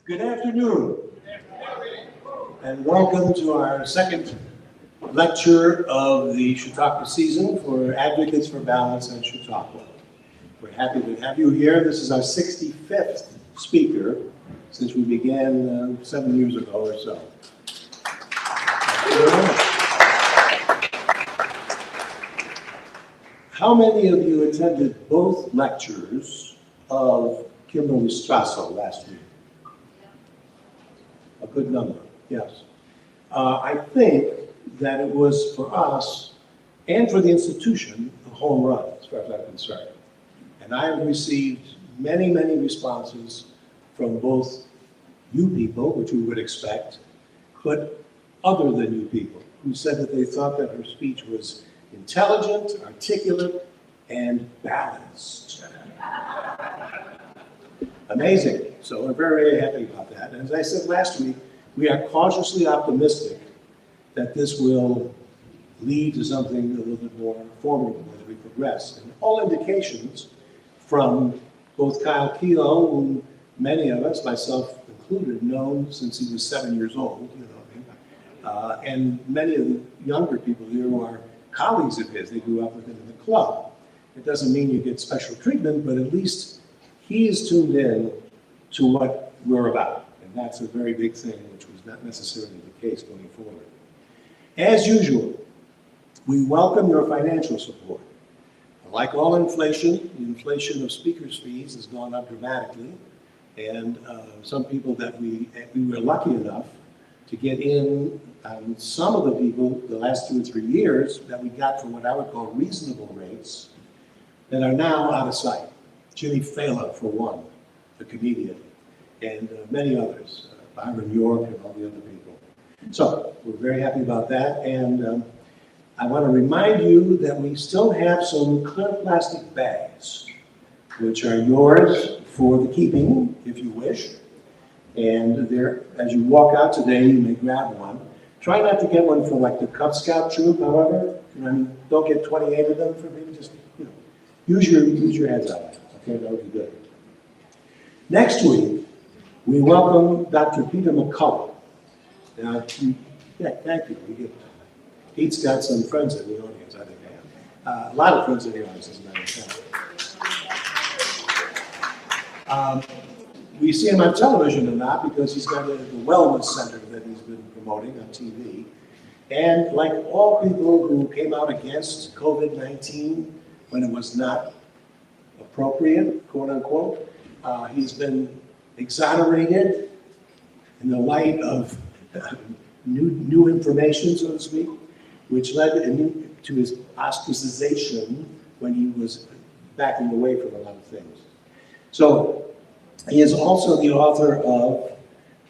Good afternoon, and welcome to our second lecture of the Chautauqua season for Advocates for Balance at Chautauqua. We're happy to have you here. This is our 65th speaker since we began 7 years ago or so. How many of you attended both lectures of Kimberly Strasso last week? A good number, yes. I think that it was for us and for the institution a home run, as far as I'm concerned. And I have received many, many responses from both you people, which we would expect, but other than you people, who said that they thought that her speech was intelligent, articulate, and balanced. Amazing. So we're very, very happy about that. And as I said last week, we are cautiously optimistic that this will lead to something a little bit more formidable as we progress. And all indications from both Kyle Kelo, whom many of us, myself included, know since he was 7 years old, and many of the younger people here who are colleagues of his, they grew up with him in the club. It doesn't mean you get special treatment, but at least he is tuned in to what we're about. And that's a very big thing, which was not necessarily the case going forward. As usual, we welcome your financial support. Like all inflation, the inflation of speakers' fees has gone up dramatically. And some people that we were lucky enough to get in, some of the people the last 2 or 3 years that we got for what I would call reasonable rates that are now out of sight. Jimmy Fallon, for one, the comedian, and many others, Byron York and all the other people. So we're very happy about that. And I want to remind you that we still have some clear plastic bags, which are yours for the keeping, if you wish. And there, as you walk out today, you may grab one. Try not to get one for like the Cub Scout troop, however. Don't get 28 of them for me. Just use your heads on it. Okay, that would be good. Next week, we welcome Dr. Peter McCullough. Now, thank you. Pete's got some friends in the audience, I think I have. A lot of friends in the audience, as a matter of fact. We see him on television a lot because he's got the wellness center that he's been promoting on TV. And like all people who came out against COVID-19 when it was not appropriate, quote unquote, he's been exonerated in the light of new information, so to speak, which led to his ostracization when he was backing away from a lot of things. So he is also the author of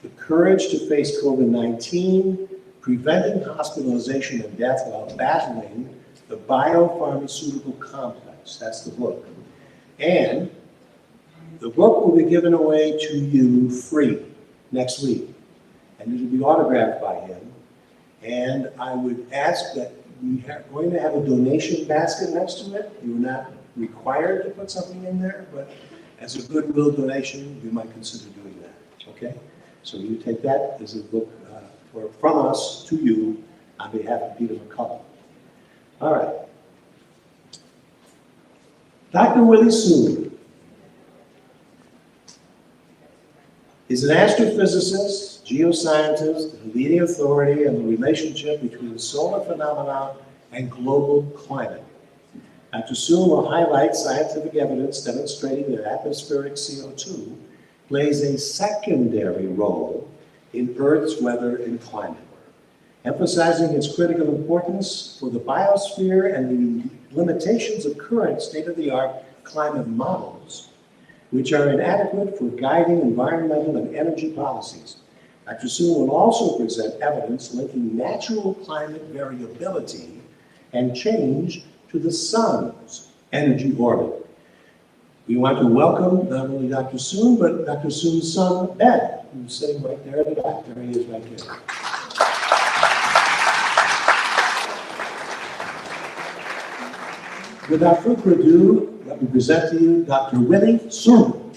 The Courage to Face COVID-19, Preventing Hospitalization and Death While Battling the Biopharmaceutical Complex. That's the book. And the book will be given away to you free next week. And it will be autographed by him. And I would ask that we are going to have a donation basket next to it. You're not required to put something in there, but as a goodwill donation, you might consider doing that, okay? So you take that as a book from us to you on behalf of Peter McCullough. All right. Dr. Willie Soon is an astrophysicist, geoscientist, and leading authority on the relationship between solar phenomena and global climate. Dr. Soon will highlight scientific evidence demonstrating that atmospheric CO2 plays a secondary role in Earth's weather and climate, emphasizing its critical importance for the biosphere and the limitations of current state-of-the-art climate models, which are inadequate for guiding environmental and energy policies. Dr. Soon will also present evidence linking natural climate variability and change to the sun's energy orbit. We want to welcome not only Dr. Soon, but Dr. Soon's son, Ben, who's sitting right there at the back. There he is right there. Without further ado, let me present to you Dr. Willie Soon.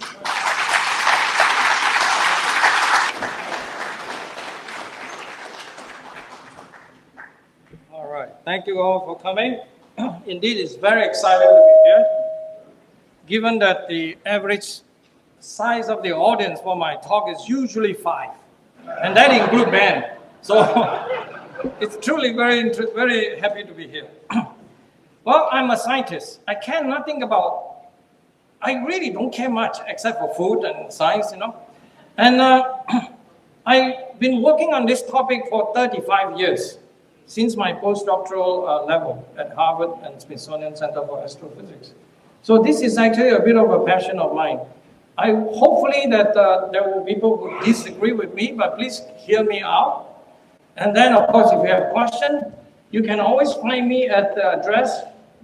Thank you all for coming. Indeed, it's very exciting to be here, given that the average size of the audience for my talk is usually 5, and that includes band. So it's truly very happy to be here. Well, I'm a scientist. I care nothing about, I really don't care much except for food and science, And I've been working on this topic for 35 years, since my postdoctoral level at Harvard and Smithsonian Center for Astrophysics. So this is actually a bit of a passion of mine. Hopefully that there will be people who disagree with me, but please hear me out. And then, of course, if you have a question, you can always find me at the address,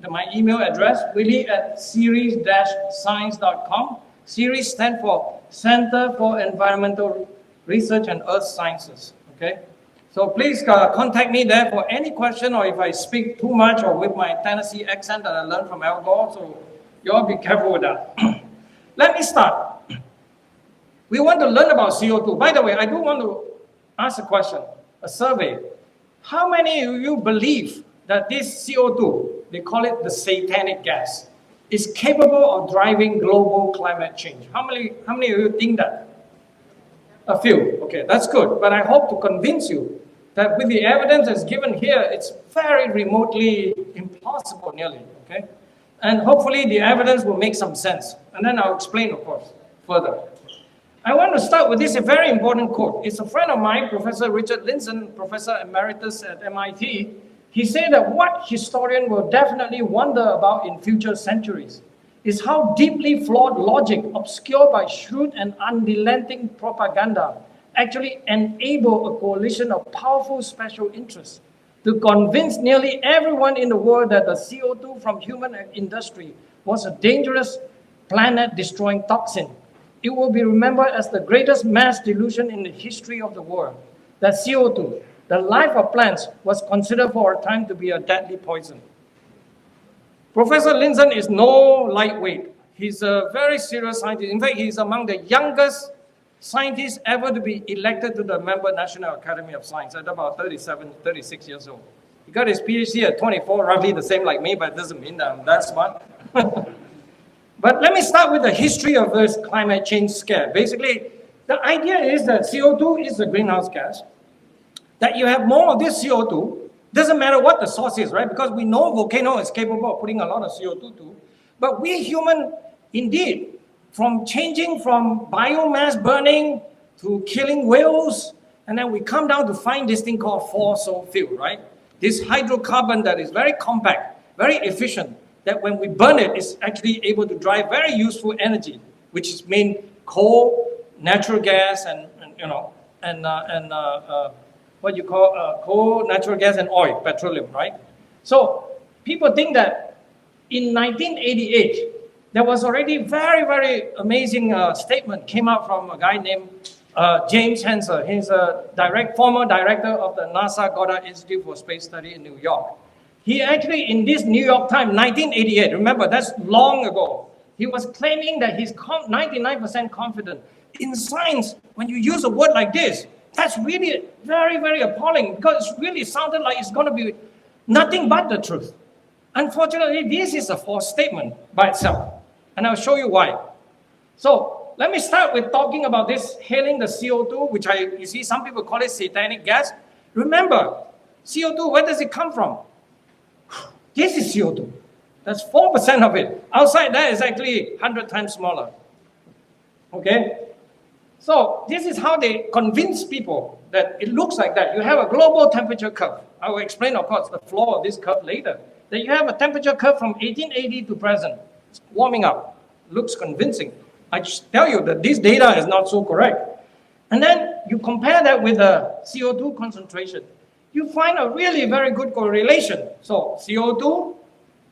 my email address, willie@ceres-science.com. CERES stands for Center for Environmental Research and Earth Sciences, okay? So please contact me there for any question, or if I speak too much or with my Tennessee accent that I learned from Al Gore, so you all be careful with that. Let me start. We want to learn about CO2. By the way, I do want to ask a question, a survey. How many of you believe that this CO2, they call it the satanic gas, is capable of driving global climate change? How many of you think that? A few. Okay, that's good. But I hope to convince you that with the evidence that's given here, it's very remotely impossible, nearly. Okay, and hopefully the evidence will make some sense. And then I'll explain, of course, further. I want to start with this, a very important quote. It's a friend of mine, Professor Richard Lindzen, Professor Emeritus at MIT. He said that what historians will definitely wonder about in future centuries is how deeply flawed logic, obscured by shrewd and unrelenting propaganda, actually enable a coalition of powerful special interests to convince nearly everyone in the world that the CO2 from human industry was a dangerous planet-destroying toxin. It will be remembered as the greatest mass delusion in the history of the world, that CO2, the life of plants, was considered for a time to be a deadly poison. Professor Lindzen is no lightweight. He's a very serious scientist. In fact, he's among the youngest scientists ever to be elected to the member National Academy of Science at about 37, 36 years old. He got his PhD at 24, roughly the same like me, but it doesn't mean that I'm that smart. But let me start with the history of this climate change scare. Basically, the idea is that CO2 is a greenhouse gas, that you have more of this CO2, doesn't matter what the source is, right? Because we know volcano is capable of putting a lot of CO2 too. But we human, indeed, from changing from biomass burning to killing whales, and then we come down to find this thing called fossil fuel, right? This hydrocarbon that is very compact, very efficient, that when we burn it, it's actually able to drive very useful energy, which is mean coal, natural gas, and what you call coal, natural gas, and oil, petroleum, right? So people think that in 1988, there was already very amazing statement came out from a guy named James Hansen. He's a former director of the NASA Goddard Institute for Space Study in New York. He actually, in this New York Times, 1988, remember, that's long ago, he was claiming that he's 99% confident. In science, when you use a word like this, that's really very appalling, because it really sounded like it's going to be nothing but the truth. Unfortunately, this is a false statement by itself, and I'll show you why. So let me start with talking about this, hailing the CO2, which you see some people call it satanic gas. Remember, CO2, where does it come from? This is CO2. That's 4% of it. Outside that is actually 100 times smaller. Okay? So this is how they convince people that it looks like that. You have a global temperature curve. I will explain, of course, the flaw of this curve later. That you have a temperature curve from 1880 to present. It's warming up. Looks convincing. I just tell you that this data is not so correct. And then you compare that with the CO2 concentration. You find a really very good correlation. So CO2,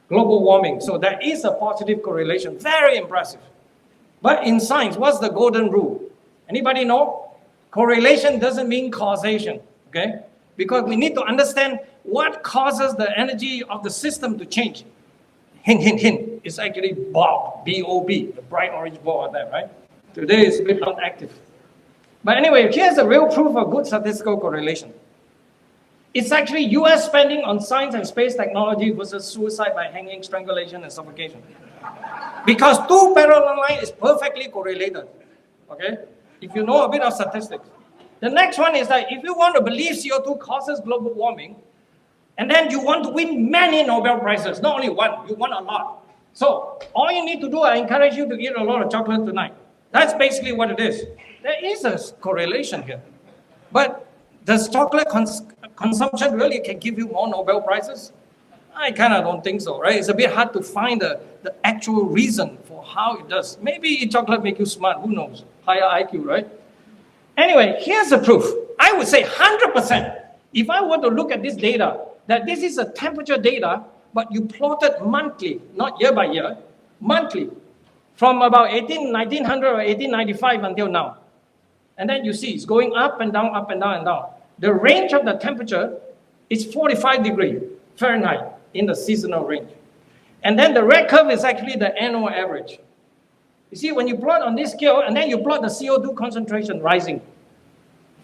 global warming. So there is a positive correlation. Very impressive. But in science, what's the golden rule? Anybody know? Correlation doesn't mean causation, okay? Because we need to understand what causes the energy of the system to change. Hint. It's actually Bob, B-O-B, the bright orange ball there, right? Today it's a bit non-active. But anyway, here's the real proof of good statistical correlation. It's actually US spending on science and space technology versus suicide by hanging, strangulation, and suffocation. Because two parallel lines is perfectly correlated, okay? If you know a bit of statistics. The next one is that if you want to believe CO2 causes global warming, and then you want to win many Nobel Prizes, not only one, you want a lot. So all you need to do, I encourage you to eat a lot of chocolate tonight. That's basically what it is. There is a correlation here. But does chocolate consumption really can give you more Nobel Prizes? I kind of don't think so, right? It's a bit hard to find the actual reason for how it does. Maybe chocolate make you smart, who knows? Higher IQ, right? Anyway, here's the proof. I would say 100%. If I were to look at this data, that this is a temperature data, but you plotted monthly, not year by year, monthly, from about 1900 or 1895 until now. And then you see it's going up and down, up and down and down. The range of the temperature is 45 degrees Fahrenheit in the seasonal range. And then the red curve is actually the annual average. You see, when you plot on this scale, and then you plot the CO2 concentration rising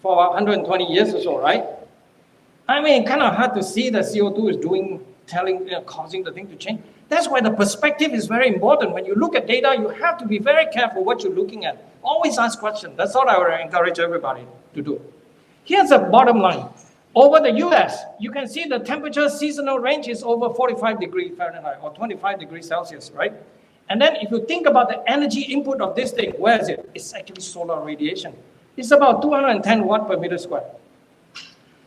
for 120 years or so, right? I mean, kind of hard to see that CO2 is causing the thing to change. That's why the perspective is very important. When you look at data, you have to be very careful what you're looking at. Always ask questions. That's what I would encourage everybody to do. Here's the bottom line. Over the US, you can see the temperature seasonal range is over 45 degrees Fahrenheit or 25 degrees Celsius, right? And then if you think about the energy input of this thing, where is it? It's actually solar radiation. It's about 210 watt per meter square.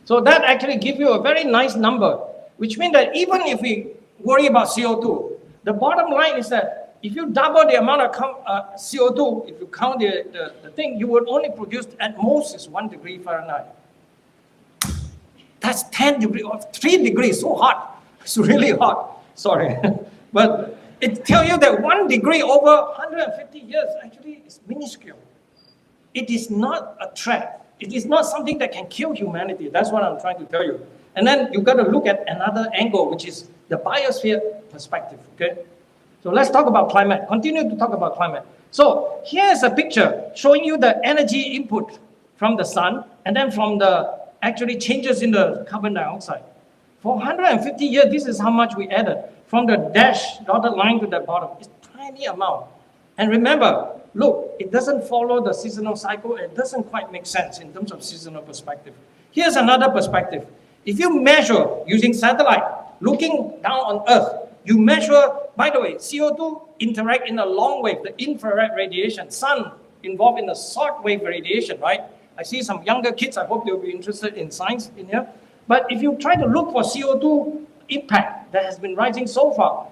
So that actually gives you a very nice number, which means that even if we worry about CO2, the bottom line is that if you double the amount of CO2, if you count the thing, you would only produce at most is 1 degree Fahrenheit. That's 10 degrees or 3 degrees, so hot. It's really hot, sorry. But it tells you that 1 degree over 150 years actually is minuscule. It is not a threat. It is not something that can kill humanity. That's what I'm trying to tell you. And then you've got to look at another angle, which is the biosphere perspective, okay? So let's talk about climate. Continue to talk about climate. So here's a picture showing you the energy input from the sun and then from the actually changes in the carbon dioxide. For 150 years, this is how much we added. From the dotted line to the bottom, it's a tiny amount. And remember, look, it doesn't follow the seasonal cycle. It doesn't quite make sense in terms of seasonal perspective. Here's another perspective. If you measure using satellite, looking down on Earth, you measure, by the way, CO2 interact in a long wave, the infrared radiation, sun involved in the short wave radiation, right? I see some younger kids, I hope they'll be interested in science in here. But if you try to look for CO2 impact that has been rising so far,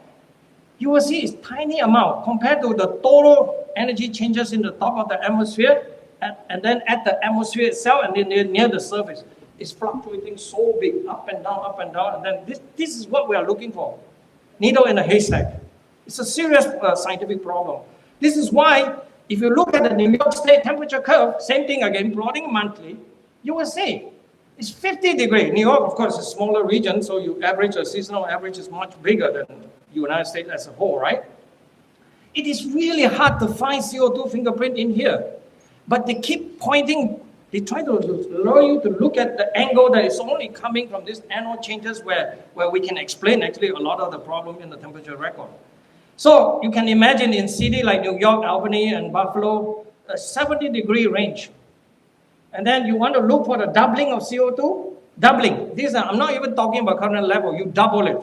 you will see it's tiny amount compared to the total energy changes in the top of the atmosphere and then at the atmosphere itself and then near the surface. It's fluctuating so big, up and down, and then this is what we are looking for. Needle in a haystack. It's a serious scientific problem. This is why, if you look at the New York State temperature curve, same thing again, plotting monthly, you will see it's 50 degrees. New York, of course, is a smaller region, so you average, a seasonal average is much bigger than the United States as a whole, right? It is really hard to find CO2 fingerprint in here, but they keep pointing. They try to lure you to look at the angle that is only coming from these annual changes where we can explain actually a lot of the problem in the temperature record. So you can imagine in cities like New York, Albany, and Buffalo, a 70-degree range. And then you want to look for the doubling of CO2? Doubling. I'm not even talking about current level. You double it.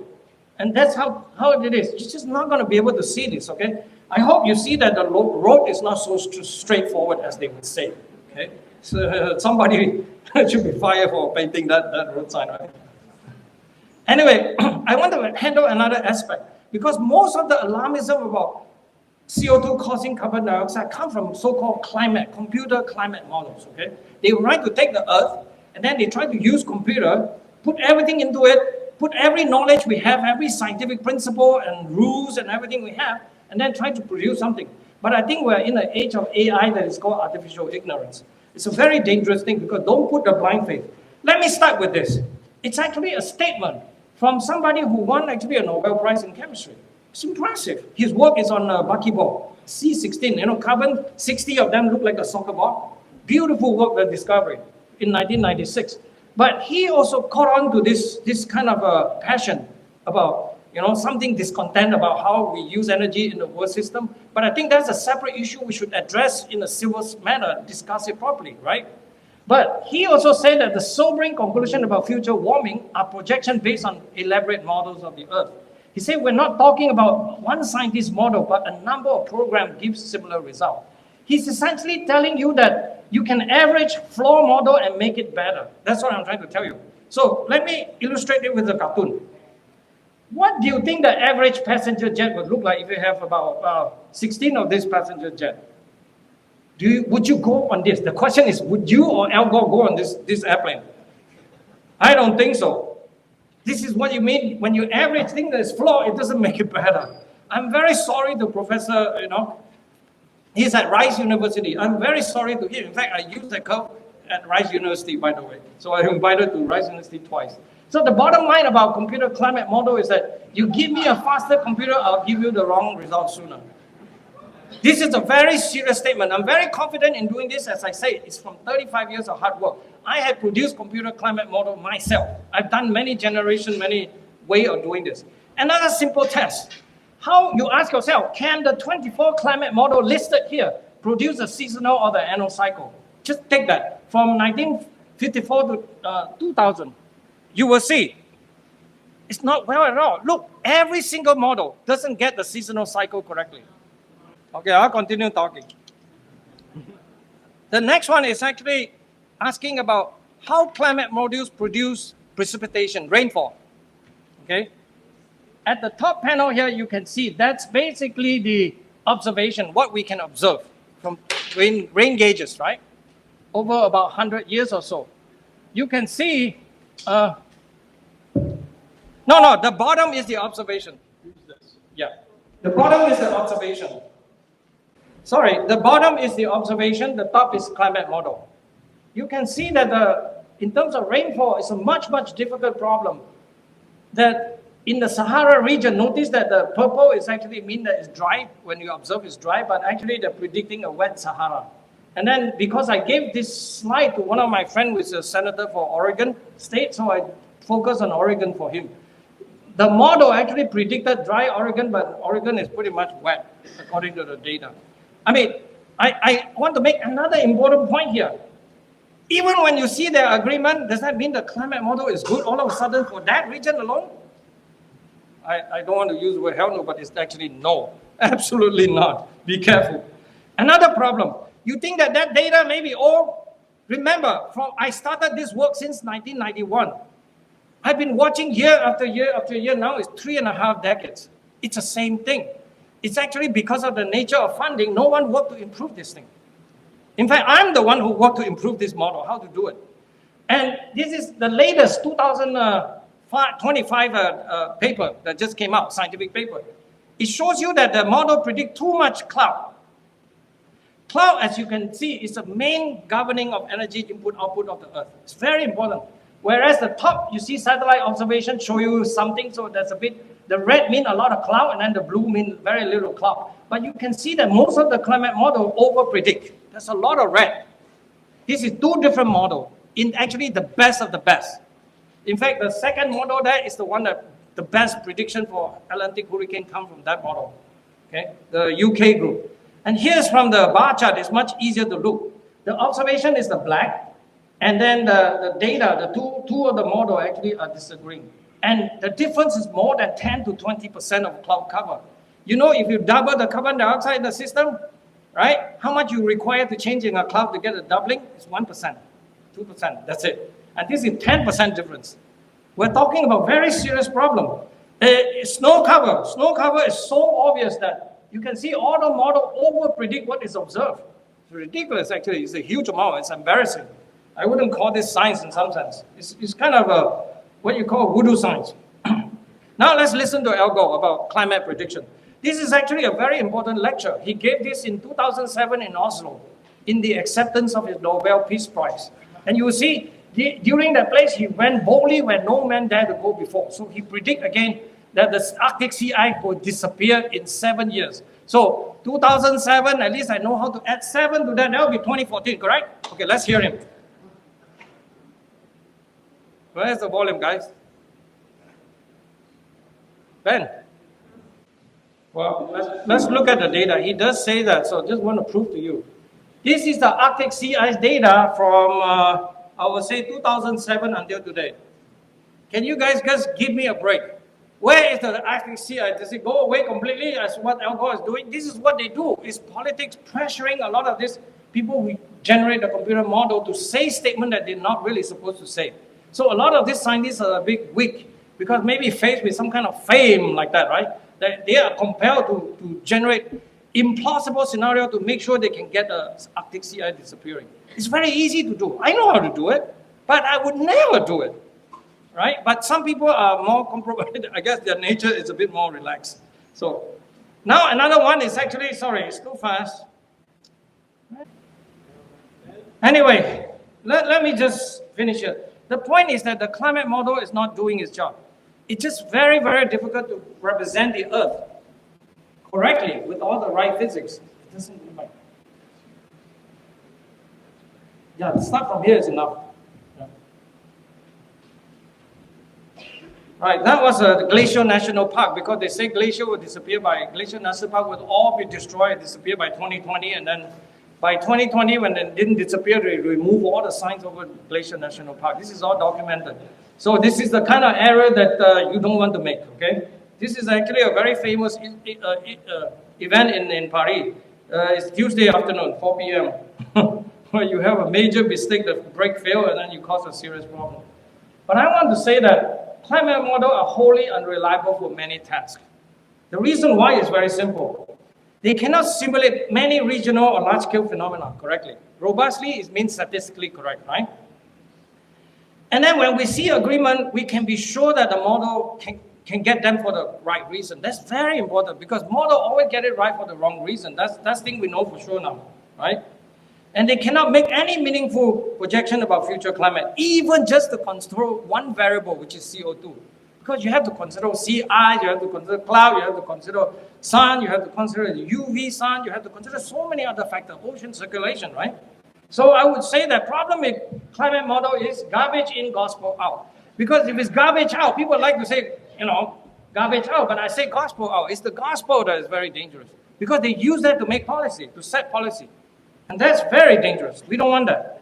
And that's how it is. You're just not going to be able to see this, okay? I hope you see that the road is not so straightforward as they would say, okay? So somebody should be fired for painting that road sign, right? Anyway, I want to handle another aspect because most of the alarmism about CO2 causing carbon dioxide come from so-called computer climate models, okay? They try to take the Earth and then they try to use computer, put everything into it, put every knowledge we have, every scientific principle and rules and everything we have, and then try to produce something. But I think we're in an age of AI that is called artificial ignorance. It's a very dangerous thing because don't put the blind faith. Let me start with this. It's actually a statement from somebody who won actually a Nobel Prize in chemistry. It's impressive. His work is on buckyball, C16. Carbon, 60 of them look like a soccer ball. Beautiful work, the discovery in 1996. But he also caught on to this kind of a passion about, something discontent about how we use energy in the world system. But I think that's a separate issue we should address in a civil manner, discuss it properly, right? But he also said that the sobering conclusion about future warming are projections based on elaborate models of the Earth. He said we're not talking about one scientist model, but a number of programs give similar results. He's essentially telling you that you can average floor model and make it better. That's what I'm trying to tell you. So let me illustrate it with a cartoon. What do you think the average passenger jet would look like if you have about 16 of this passenger jet? Would you go on this? The question is, would you or Al Gore go on this airplane? I don't think so. This is what you mean when you average things that is flawed, it doesn't make it better. I'm very sorry to Professor, he's at Rice University. I'm very sorry to him. In fact, I used that curve at Rice University, by the way. So I invited to Rice University twice. So the bottom line about computer climate model is that you give me a faster computer, I'll give you the wrong result sooner. This is a very serious statement. I'm very confident in doing this. As I say, it's from 35 years of hard work. I have produced computer climate model myself. I've done many generations, many ways of doing this. Another simple test. How you ask yourself, can the 24 climate model listed here produce a seasonal or the annual cycle? Just take that from 1954 to 2000. You will see it's not well at all. Look, every single model doesn't get the seasonal cycle correctly. Okay, I'll continue talking. The next one is actually asking about how climate models produce precipitation, rainfall. Okay? At the top panel here, you can see that's basically the observation, what we can observe from rain gauges, right? Over about 100 years or so. You can see, the bottom is the observation. Yeah, the bottom is the observation. Sorry, the bottom is the observation, the top is climate model. You can see that in terms of rainfall, it's a much, much difficult problem. That in the Sahara region, notice that the purple is actually mean that it's dry. When you observe it's dry, but actually they're predicting a wet Sahara. And then because I gave this slide to one of my friends who is a senator for Oregon State, so I focused on Oregon for him. The model actually predicted dry Oregon, but Oregon is pretty much wet, according to the data. I mean, I want to make another important point here. Even when you see their agreement, does that mean the climate model is good all of a sudden for that region alone? I don't want to use the word hell no, but it's actually no. Absolutely not. Be careful. Another problem. You think that data may be all? Remember, I started this work since 1991. I've been watching year after year after year. Now it's 3.5 decades. It's the same thing. It's actually because of the nature of funding, no one worked to improve this thing. In fact, I'm the one who worked to improve this model, how to do it. And this is the latest 2025 paper that just came out, scientific paper. It shows you that the model predicts too much cloud. Cloud, as you can see, is the main governing of energy input-output of the Earth. It's very important. Whereas the top, you see satellite observation show you something, so that's a bit, the red mean a lot of cloud, and then the blue mean very little cloud. But you can see that most of the climate model over-predict. There's a lot of red. This is two different models, in actually the best of the best. In fact, the second model there is the one that the best prediction for Atlantic hurricane come from that model, okay? The UK group. And here's from the bar chart, it's much easier to look. The observation is the black, and then the data, the two of the model actually are disagreeing. And the difference is more than 10 to 20% of cloud cover. You know, if you double the carbon dioxide in the system, right? How much you require to change in a cloud to get a doubling? It's 1%, 2%, that's it. And this is 10% difference. We're talking about very serious problem. Snow cover is so obvious that you can see all the model over-predict what is observed. It's ridiculous, actually. It's a huge amount. It's embarrassing. I wouldn't call this science in some sense. It's kind of what you call voodoo science. Now let's listen to Al Gore about climate prediction. This is actually a very important lecture. He gave this in 2007 in Oslo, in the acceptance of his Nobel Peace Prize. And you will see, during that place, he went boldly where no man dared to go before. So he predict again that the Arctic sea ice will disappear in 7 years. So 2007, at least I know how to add 7 to that. That will be 2014, correct? Okay, let's hear him. Where's the volume, guys? Ben? Well, let's look at the data. He does say that, so just want to prove to you. This is the Arctic sea ice data from, I would say, 2007 until today. Can you guys just give me a break? Where is the Arctic sea ice? Does it go away completely as what Al Gore is doing? This is what they do. It's politics pressuring a lot of these people who generate the computer model to say statements that they're not really supposed to say. So a lot of these scientists are a bit weak because maybe faced with some kind of fame like that, right? That they are compelled to generate implausible scenario to make sure they can get the Arctic sea ice disappearing. It's very easy to do. I know how to do it, but I would never do it, right? But some people are more compromised. I guess their nature is a bit more relaxed. So now another one is actually, sorry, it's too fast. Anyway, let me just finish it. The point is that the climate model is not doing its job. It's just very, very difficult to represent the Earth correctly with all the right physics. It doesn't look like. Yeah, the stuff from here is enough. Yeah. Right, that was the Glacier National Park because they say glacier will disappear Glacier National Park will all be destroyed, disappear by 2020, and then by 2020, when it didn't disappear, they remove all the signs over Glacier National Park. This is all documented. So this is the kind of error that you don't want to make, okay? This is actually a very famous event in Paris. It's Tuesday afternoon, 4 p.m., where you have a major mistake, the brake fail, and then you cause a serious problem. But I want to say that climate models are wholly unreliable for many tasks. The reason why is very simple. They cannot simulate many regional or large-scale phenomena correctly. Robustly means statistically correct, right? And then when we see agreement, we can be sure that the model can get them for the right reason. That's very important because model always get it right for the wrong reason. That's thing we know for sure now, right? And they cannot make any meaningful projection about future climate, even just to control one variable, which is CO2. Because you have to consider sea ice, you have to consider cloud, you have to consider sun, you have to consider the UV sun, you have to consider so many other factors, ocean circulation, right? So I would say that problem with climate model is garbage in, gospel out. Because if it's garbage out, people like to say, garbage out, but I say gospel out. It's the gospel that is very dangerous. Because they use that to make policy, to set policy. And that's very dangerous. We don't want that.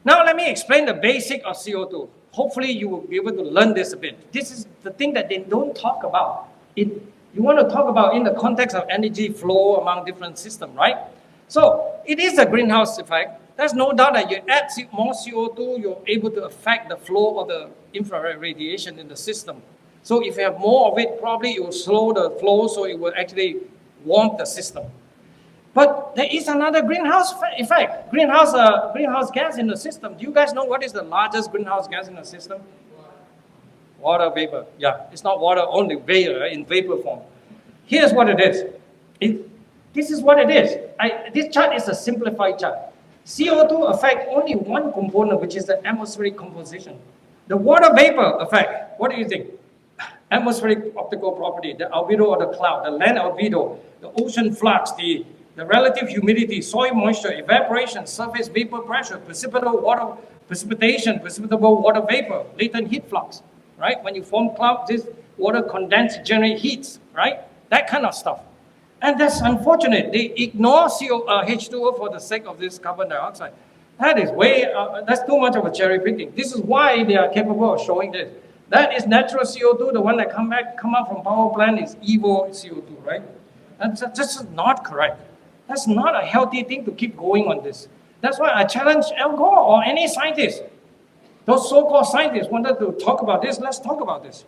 Now let me explain the basic of CO2. Hopefully you will be able to learn this a bit. This is the thing that they don't talk about. You want to talk about in the context of energy flow among different systems, right? So it is a greenhouse effect. There's no doubt that you add more CO2, you're able to affect the flow of the infrared radiation in the system. So if you have more of it, probably it will slow the flow, so it will actually warm the system. But there is another greenhouse effect, greenhouse gas in the system. Do you guys know what is the largest greenhouse gas in the system? Water vapor. Yeah, it's not water only, vapor in vapor form. Here's what it is. This is what it is. This chart is a simplified chart. CO2 affects only one component, which is the atmospheric composition. The water vapor effect, what do you think? Atmospheric optical property, the albedo of the cloud, the land albedo, the ocean flux, the relative humidity, soil moisture, evaporation, surface vapor pressure, precipitable water vapor, latent heat flux, right? When you form clouds, this water condense, generate heats, right? That kind of stuff. And that's unfortunate. They ignore H2O for the sake of this carbon dioxide. That is that's too much of a cherry picking. This is why they are capable of showing this. That is natural CO2. The one that come out from power plant is evil CO2, right? That's just not correct. That's not a healthy thing to keep going on this. That's why I challenge Al Gore or any scientist. Those so-called scientists wanted to talk about this. Let's talk about this.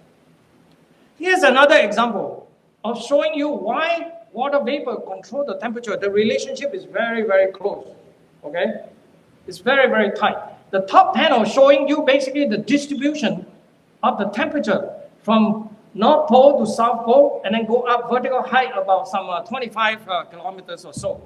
Here's another example of showing you why water vapor control the temperature. The relationship is very, very close. Okay? It's very, very tight. The top panel showing you basically the distribution of the temperature from North Pole to South Pole, and then go up vertical height about some 25 kilometers or so.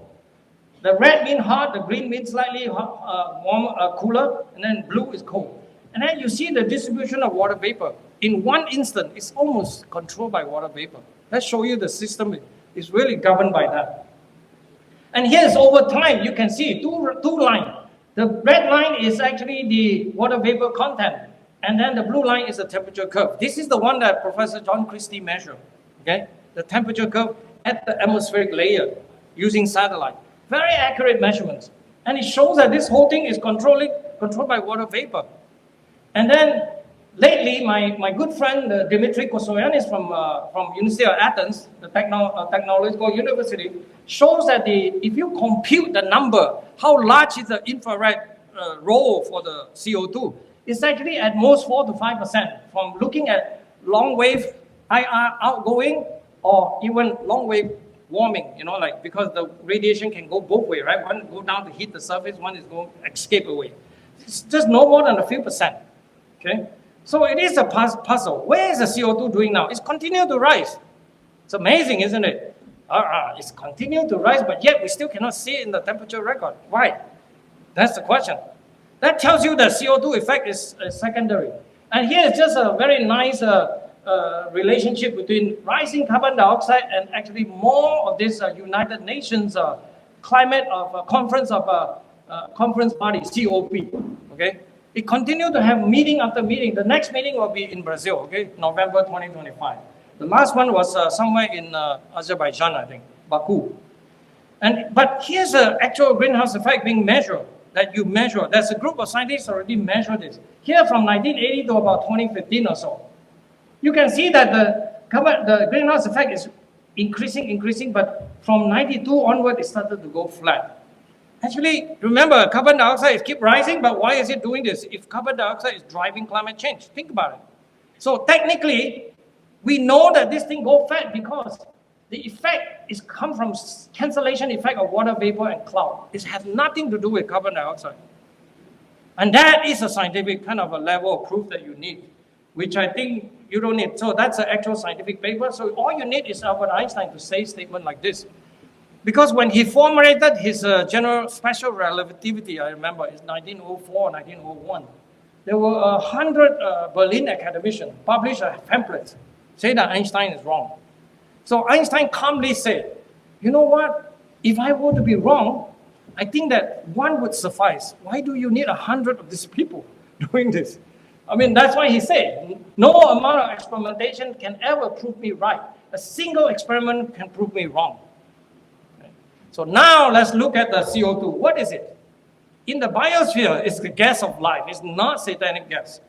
The red means hot, the green means slightly warm, cooler, and then blue is cold. And then you see the distribution of water vapor. In one instant, it's almost controlled by water vapor. That shows you the system is really governed by that. And here's over time, you can see two lines. The red line is actually the water vapor content. And then the blue line is the temperature curve. This is the one that Professor John Christie measured, okay? The temperature curve at the atmospheric layer using satellite. Very accurate measurements. And it shows that this whole thing is controlled by water vapor. And then lately, my good friend Dimitri Kosoyanis from University of Athens, the technological university, shows that if you compute the number, how large is the infrared role for the CO2, it's actually at most 4 to 5% from looking at long wave IR outgoing or even long wave warming, like because the radiation can go both ways, right? One go down to heat the surface, one is going to escape away. It's just no more than a few percent, okay? So it is a puzzle. Where is the CO2 doing now? It's continued to rise. It's amazing, isn't it? It's continued to rise, but yet we still cannot see it in the temperature record. Why? That's the question. That tells you the CO2 effect is secondary. And here is just a very nice relationship between rising carbon dioxide and actually more of this United Nations climate of conference body, COP. Okay, it continued to have meeting after meeting. The next meeting will be in Brazil. Okay, November 2025. The last one was somewhere in Azerbaijan, I think, Baku. But here's the actual greenhouse effect being measured. That you measure. There's a group of scientists already measured this. Here from 1980 to about 2015 or so. You can see that the greenhouse effect is increasing, but from 92 onward, it started to go flat. Actually, remember, carbon dioxide keep rising, but why is it doing this? If carbon dioxide is driving climate change, think about it. So technically, we know that this thing goes flat because the effect is come from cancellation effect of water vapor and cloud. It has nothing to do with carbon dioxide. And that is a scientific kind of a level of proof that you need, which I think you don't need. So that's an actual scientific paper. So all you need is Albert Einstein to say a statement like this. Because when he formulated his general special relativity, I remember it's 1904, 1901, there were 100 Berlin academicians published a pamphlet say that Einstein is wrong. So Einstein calmly said, you know what? If I were to be wrong, I think that one would suffice. Why do you need 100 of these people doing this? I mean, that's why he said, no amount of experimentation can ever prove me right. A single experiment can prove me wrong. Okay. So now let's look at the CO2. What is it? In the biosphere, it's the gas of life. It's not satanic gas.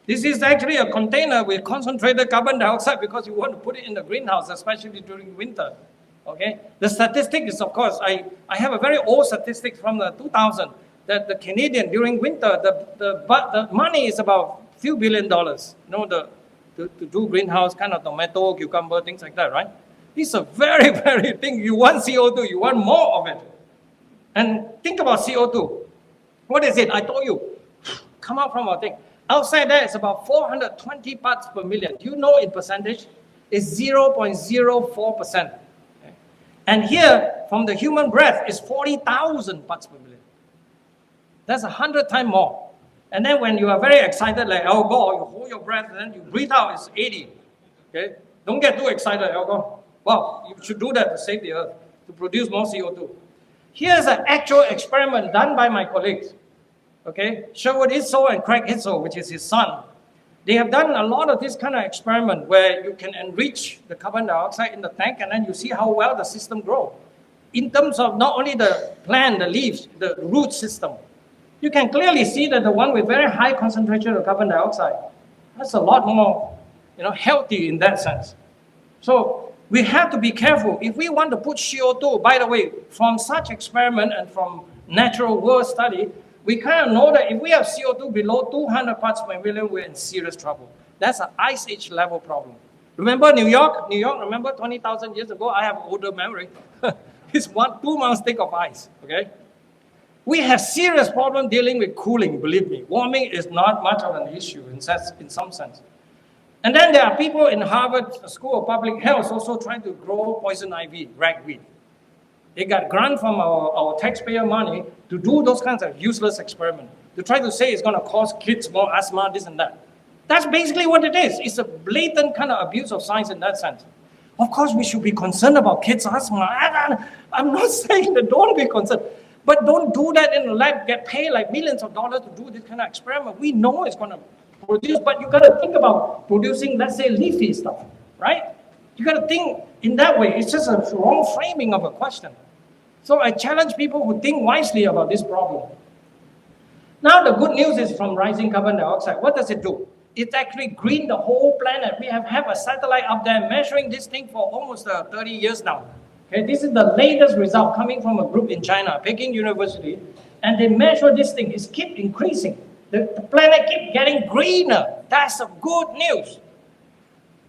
This is actually a container with concentrated carbon dioxide because you want to put it in the greenhouse, especially during winter. Okay. The statistic is, of course, I have a very old statistic from the 2000 that the Canadian during winter the money is about a few $1 billion. To do greenhouse kind of tomato, cucumber, things like that, right? It's a very, very thing. You want CO2, you want more of it. And think about CO2. What is it? I told you, come out from our thing. Outside there, it's about 420 parts per million. Do you know in percentage? It's 0.04%. Okay? And here, from the human breath, it's 40,000 parts per million. That's 100 times more. And then when you are very excited, like alcohol, you hold your breath, and then you breathe out, it's 80. Okay? Don't get too excited, alcohol. Wow, you should do that to save the earth, to produce more CO2. Here's an actual experiment done by my colleagues. Okay, Sherwood Hitzel and Craig Hitzel, which is his son. They have done a lot of this kind of experiment where you can enrich the carbon dioxide in the tank and then you see how well the system grows. In terms of not only the plant, the leaves, the root system. You can clearly see that the one with very high concentration of carbon dioxide, that's a lot more healthy in that sense. So we have to be careful. If we want to put CO2, by the way, from such experiment and from natural world study, we kind of know that if we have CO2 below 200 parts per million, we're in serious trouble. That's an ice age level problem. Remember New York? Remember 20,000 years ago? I have older memory. It's 2 months thick of ice, okay? We have serious problem dealing with cooling, believe me. Warming is not much of an issue in some sense. And then there are people in Harvard School of Public Health also trying to grow poison ivy, ragweed. They got grant from our taxpayer money to do those kinds of useless experiments, to try to say it's going to cause kids more asthma, this and that. That's basically what it is. It's a blatant kind of abuse of science in that sense. Of course, we should be concerned about kids' asthma. I'm not saying that don't be concerned, but don't do that in the lab, get paid like millions of dollars to do this kind of experiment. We know it's going to produce, but you got to think about producing, let's say, leafy stuff, right? You got to think in that way. It's just a wrong framing of a question. So I challenge people who think wisely about this problem. Now the good news is from rising carbon dioxide. What does it do? It actually green the whole planet. We have a satellite up there measuring this thing for almost 30 years now. Okay, this is the latest result coming from a group in China, Peking University, and they measure this thing. It keeps increasing. The planet keeps getting greener. That's some good news.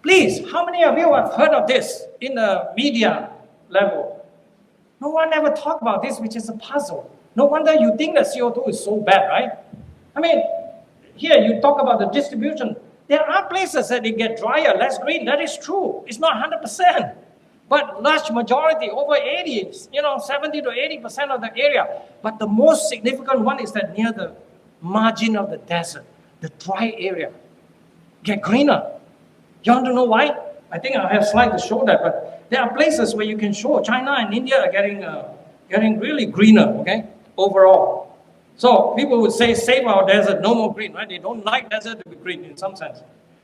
Please, how many of you have heard of this in the media level? No one ever talked about this, which is a puzzle. No wonder you think that CO2 is so bad, right? I mean, here you talk about the distribution. There are places that it get drier, less green. That is true. It's not 100%. But large majority, over 80, 70 to 80% of the area. But the most significant one is that near the margin of the desert, the dry area, get greener. You want to know why? I think I have slides to show that, but there are places where you can show China and India are getting really greener, okay, overall. So people would say, save our desert, no more green, right? They don't like desert to be green in some sense.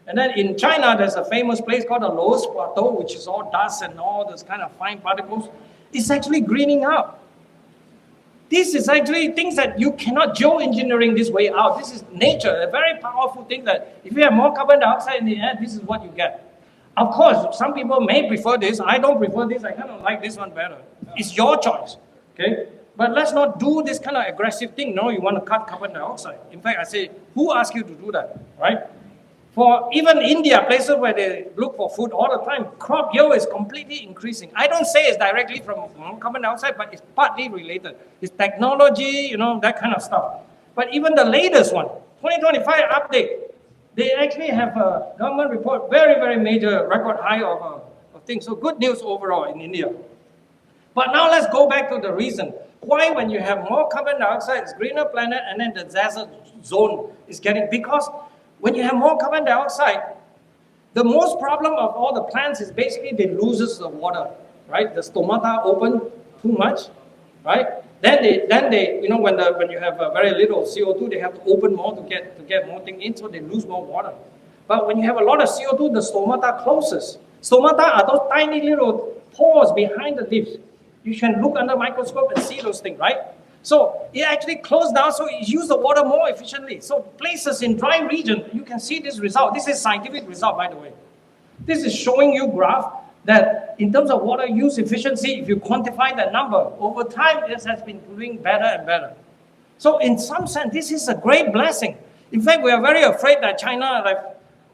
And then in China, there's a famous place called the Loess Plateau, which is all dust and all those kind of fine particles. It's actually greening up. This is actually things that you cannot geoengineering this way out. This is nature, a very powerful thing that if you have more carbon dioxide in the air, this is what you get. Of course, some people may prefer this. I don't prefer this. I kind of like this one better. It's your choice, okay? But let's not do this kind of aggressive thing. No, you want to cut carbon dioxide. In fact, I say, who asked you to do that, right? For even India, places where they look for food all the time, crop yield is completely increasing. I don't say it's directly from carbon dioxide, but it's partly related. It's technology, that kind of stuff. But even the latest one, 2025 update, they actually have a government report, very, very major record high of things. So good news overall in India. But now let's go back to the reason. Why when you have more carbon dioxide, it's greener planet, and then the desert zone is getting, because when you have more carbon dioxide, the most problem of all the plants is basically they loses the water, right? The stomata open too much, right? Then they when you have very little CO2, they have to open more to get more thing in, so they lose more water. But when you have a lot of CO2, the stomata closes. Stomata are those tiny little pores behind the leaves. You can look under a microscope and see those things, right? So it actually closed down, so it used the water more efficiently. So places in dry region, you can see this result. This is scientific result, by the way. This is showing you graph that in terms of water use efficiency, if you quantify that number, over time, this has been doing better and better. So in some sense, this is a great blessing. In fact, we are very afraid that China, like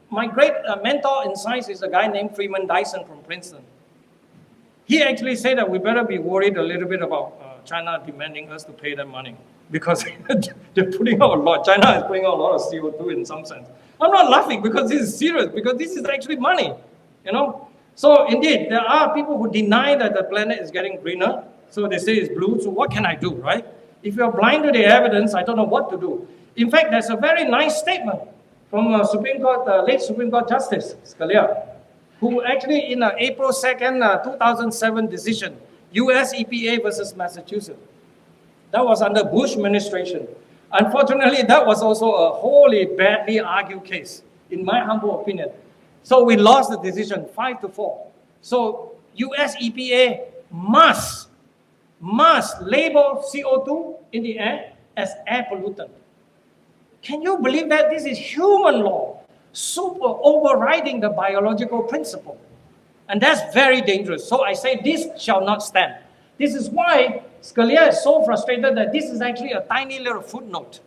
my great mentor in science is a guy named Freeman Dyson from Princeton. He actually said that we better be worried a little bit about China demanding us to pay them money because they're putting out a lot. China is putting out a lot of CO2 in some sense. I'm not laughing because this is serious, because this is actually money, So indeed, there are people who deny that the planet is getting greener. So they say it's blue, so what can I do, right? If you're blind to the evidence, I don't know what to do. In fact, there's a very nice statement from Supreme Court, late Supreme Court Justice Scalia, who actually in April 2nd, 2007 decision, US EPA versus Massachusetts. That was under Bush administration. Unfortunately, that was also a wholly badly argued case, in my humble opinion. So we lost the decision 5-4. So US EPA must label CO2 in the air as air pollutant. Can you believe that? This is human law, super overriding the biological principle. And that's very dangerous. So I say this shall not stand. This is why Scalia is so frustrated that this is actually a tiny little footnote.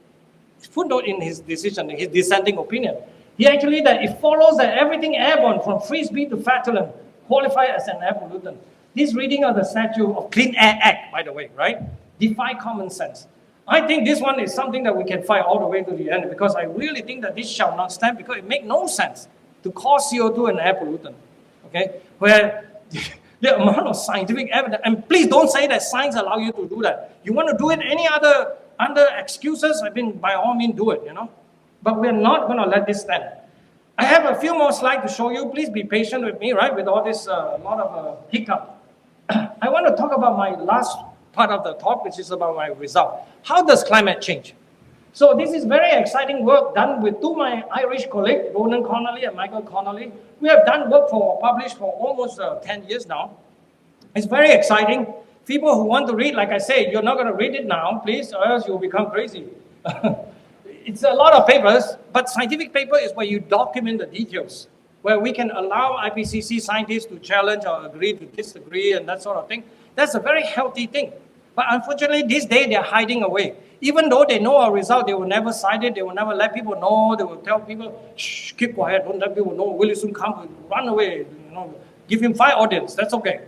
Footnote in his decision, his dissenting opinion. He actually that it follows that everything airborne from frisbee to flatulent qualify as an air pollutant. This reading of the Statute of Clean Air Act, by the way, right? Defy common sense. I think this one is something that we can fight all the way to the end, because I really think that this shall not stand, because it makes no sense to call CO2 an air pollutant. Okay, where the amount of scientific evidence, and please don't say that science allows you to do that. You want to do it any other under excuses, by all means do it, But we're not going to let this stand. I have a few more slides to show you. Please be patient with me, right? With all this lot of hiccup. I want to talk about my last part of the talk, which is about my result. How does climate change? So this is very exciting work done with two my Irish colleagues, Ronan Connolly and Michael Connolly. We have done work published for almost 10 years now. It's very exciting. People who want to read, like I say, you're not going to read it now, please, or else you'll become crazy. It's a lot of papers, but scientific paper is where you document the details, where we can allow IPCC scientists to challenge or agree to disagree and that sort of thing. That's a very healthy thing. But unfortunately, this day they're hiding away. Even though they know our result, they will never cite it, they will never let people know, they will tell people, shh, keep quiet, don't let people know, Willie Soon come, run away, give him 5 audience, that's okay.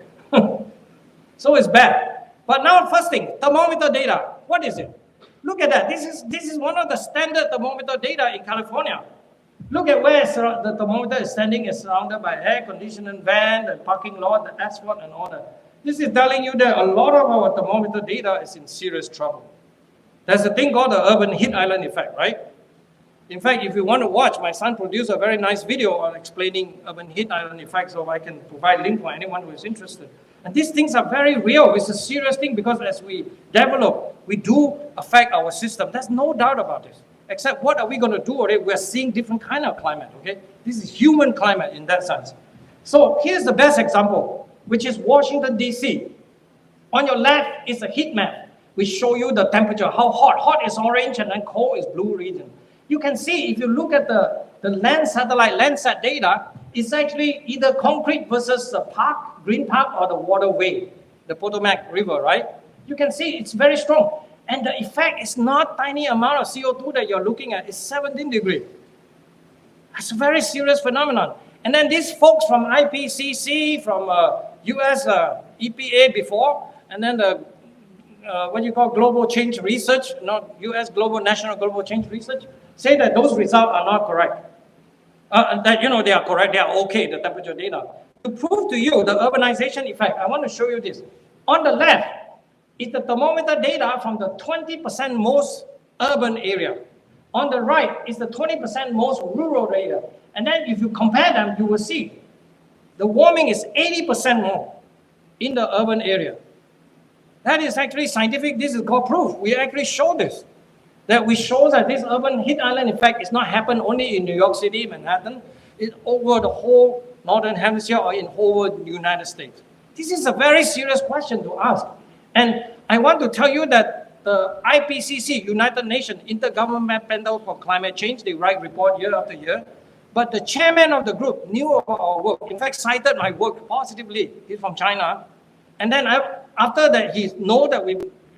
So it's bad. But now first thing, thermometer data, what is it? Look at that, this is one of the standard thermometer data in California. Look at where the thermometer is standing, it's surrounded by air conditioning van, the parking lot, the asphalt and all that. This is telling you that a lot of our thermometer data is in serious trouble. There's a thing called the urban heat island effect, right? In fact, if you want to watch, my son produced a very nice video on explaining urban heat island effect, so I can provide a link for anyone who is interested. And these things are very real. It's a serious thing because as we develop, we do affect our system. There's no doubt about this. Except what are we going to do with it? We're seeing different kind of climate, okay? This is human climate in that sense. So here's the best example, which is Washington, D.C. On your left is a heat map. We show you the temperature, how hot. Hot is orange and then cold is blue region. You can see if you look at the land satellite, Landsat data, it's actually either concrete versus the park, green park, or the waterway, the Potomac River, right? You can see it's very strong. And the effect is not tiny amount of CO2 that you're looking at, it's 17 degrees. That's a very serious phenomenon. And then these folks from IPCC, from US EPA before, and then the what you call global change research, not US global national global change research, say that those results are not correct. That they are correct, they are okay, the temperature data. To prove to you the urbanization effect, I want to show you this. On the left is the thermometer data from the 20% most urban area. On the right is the 20% most rural area. And then if you compare them, you will see the warming is 80% more in the urban area. That is actually scientific, this is called proof. We actually show this. That we show that this urban heat island effect is not happen only in New York City, Manhattan, it's over the whole Northern Hemisphere or in whole United States. This is a very serious question to ask. And I want to tell you that the IPCC, United Nations Intergovernmental Panel for Climate Change, they write report year after year. But the chairman of the group knew about our work, in fact cited my work positively. He's from China. And then after that, he know that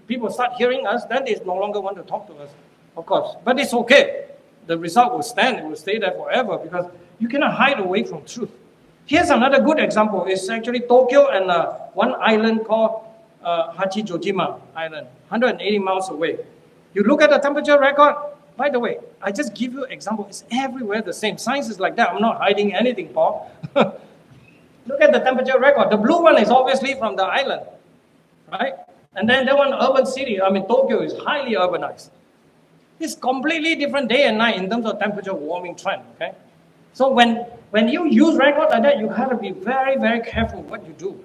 people start hearing us, then they no longer want to talk to us, of course. But it's okay. The result will stand, it will stay there forever because you cannot hide away from truth. Here's another good example. It's actually Tokyo and one island called Hachijojima Island, 180 miles away. You look at the temperature record, by the way, I just give you an example. It's everywhere the same. Science is like that. I'm not hiding anything, Paul. Look at the temperature record. The blue one is obviously from the island, right? And then that one, urban city, Tokyo is highly urbanized. It's completely different day and night in terms of temperature warming trend, okay? So when you use records like that, you have to be very, very careful what you do.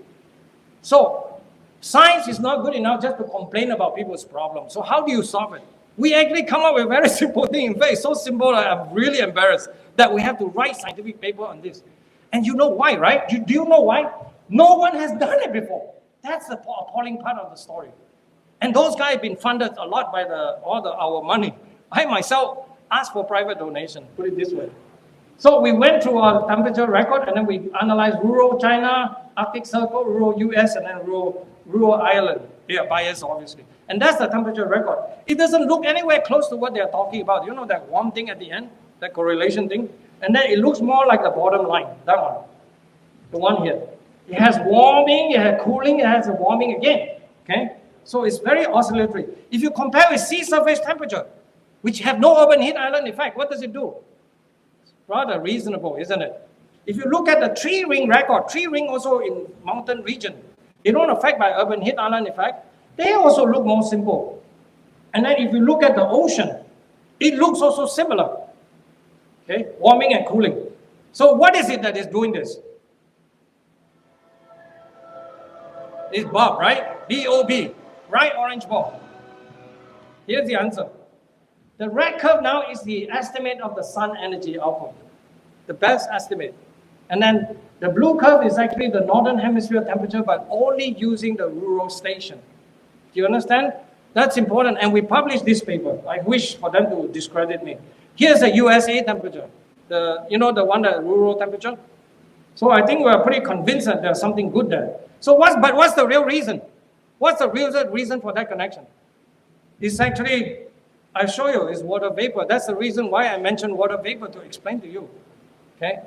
So science is not good enough just to complain about people's problems. So how do you solve it? We actually come up with a very simple thing. In fact, it's so simple that I'm really embarrassed that we have to write scientific paper on this. And you know why, right? Do you know why? No one has done it before. That's the appalling part of the story. And those guys have been funded a lot by our money. I myself asked for private donation, put it this way. So we went through our temperature record and then we analyzed rural China, Arctic Circle, rural US, and then rural Ireland. They are biased, obviously. And that's the temperature record. It doesn't look anywhere close to what they're talking about. You know that warm thing at the end, that correlation thing? And then it looks more like the bottom line, that one, the one here. It has warming, it has cooling, it has a warming again, okay? So it's very oscillatory. If you compare with sea surface temperature, which have no urban heat island effect, what does it do? It's rather reasonable, isn't it? If you look at the tree ring record, tree ring also in mountain region, they don't affect by urban heat island effect. They also look more simple. And then if you look at the ocean, it looks also similar. Okay, warming and cooling. So what is it that is doing this? It's Bob, right? B-O-B, right orange ball. Here's the answer. The red curve now is the estimate of the sun energy output, the best estimate. And then the blue curve is actually the northern hemisphere temperature, but only using the rural station. Do you understand? That's important, and we published this paper. I wish for them to discredit me. Here's the USA temperature, the one that rural temperature. So I think we're pretty convinced that there's something good there. So what's the real reason? What's the real reason for that connection? It's actually, I show you, is water vapor. That's the reason why I mentioned water vapor, to explain to you. Okay?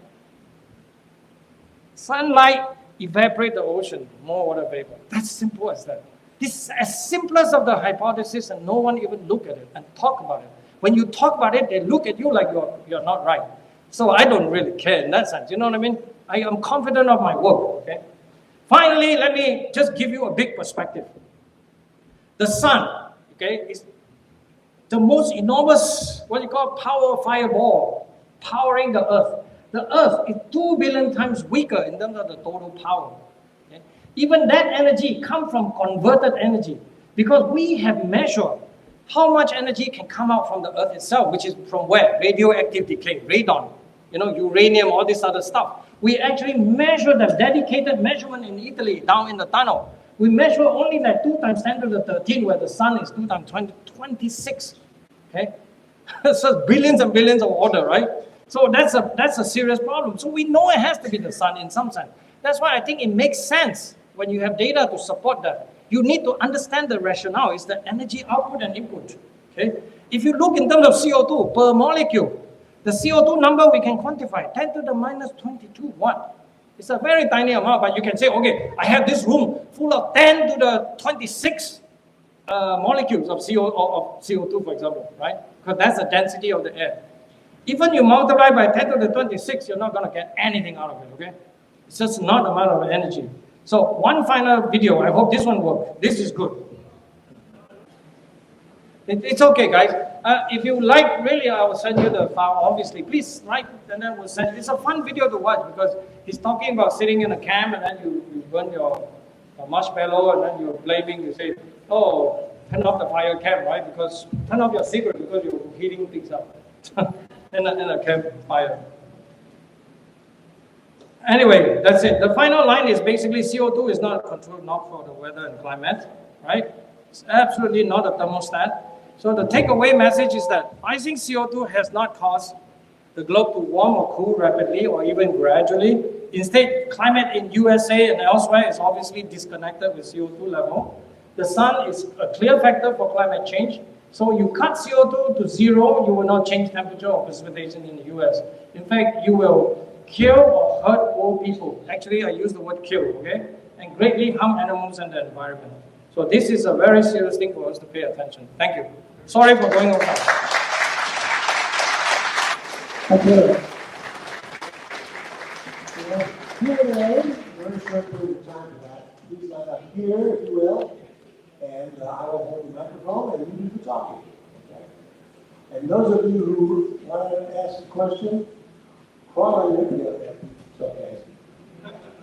Sunlight evaporates the ocean, more water vapor. That's simple as that. This is as simplest of the hypothesis, and no one even look at it and talk about it. When you talk about it, they look at you like you're not right. So I don't really care in that sense. You know what I mean? I am confident of my work. Okay. Finally, let me just give you a big perspective. The sun, okay, is the most enormous, what you call, power fireball, powering the earth. The earth is 2 billion times weaker in terms of the total power. Okay? Even that energy comes from converted energy, because we have measured how much energy can come out from the earth itself, which is from where? Radioactive decay, radon, uranium, all this other stuff. We actually measure the dedicated measurement in Italy, down in the tunnel. We measure only that 2 times 10 to the 13, where the sun is 2 times 20, 26. Okay? So billions and billions of order, right? So that's a serious problem. So we know it has to be the sun in some sense. That's why I think it makes sense when you have data to support that. You need to understand the rationale. It's the energy output and input. Okay? If you look in terms of CO2 per molecule, the CO2 number we can quantify, 10 to the minus 22 watt. It's a very tiny amount, but you can say, okay, I have this room full of 10 to the 26 molecules of CO2, for example, right? Because that's the density of the air. Even you multiply by 10 to the 26, you're not going to get anything out of it, okay? It's just not a matter of energy. So one final video. I hope this one works. This is good. It's okay, guys. If you like, really, I will send you the file. Obviously, please write, and then we'll send. It's a fun video to watch, because he's talking about sitting in a camp, and then you burn your marshmallow, and then you're blaming. You say, "Oh, turn off the fire camp, right? Because turn off your cigarette because you're heating things up in a campfire." Anyway, that's it. The final line is basically CO2 is not a control knob for the weather and climate, right? It's absolutely not a thermostat. So the takeaway message is that rising CO2 has not caused the globe to warm or cool rapidly or even gradually. Instead, climate in USA and elsewhere is obviously disconnected with CO2 level. The sun is a clear factor for climate change. So you cut CO2 to zero, you will not change temperature or precipitation in the US. In fact, you will kill or hurt old people. Actually, I use the word kill, okay? And greatly harm animals and the environment. So this is a very serious thing for us to pay attention. Thank you. Sorry for going over. Thank you. Q&A, very short period of time for that. Please line up here, if you will, and I will hold the microphone and you do the talking. Okay? And those of you who want to ask a question, crawl on your video. It's okay.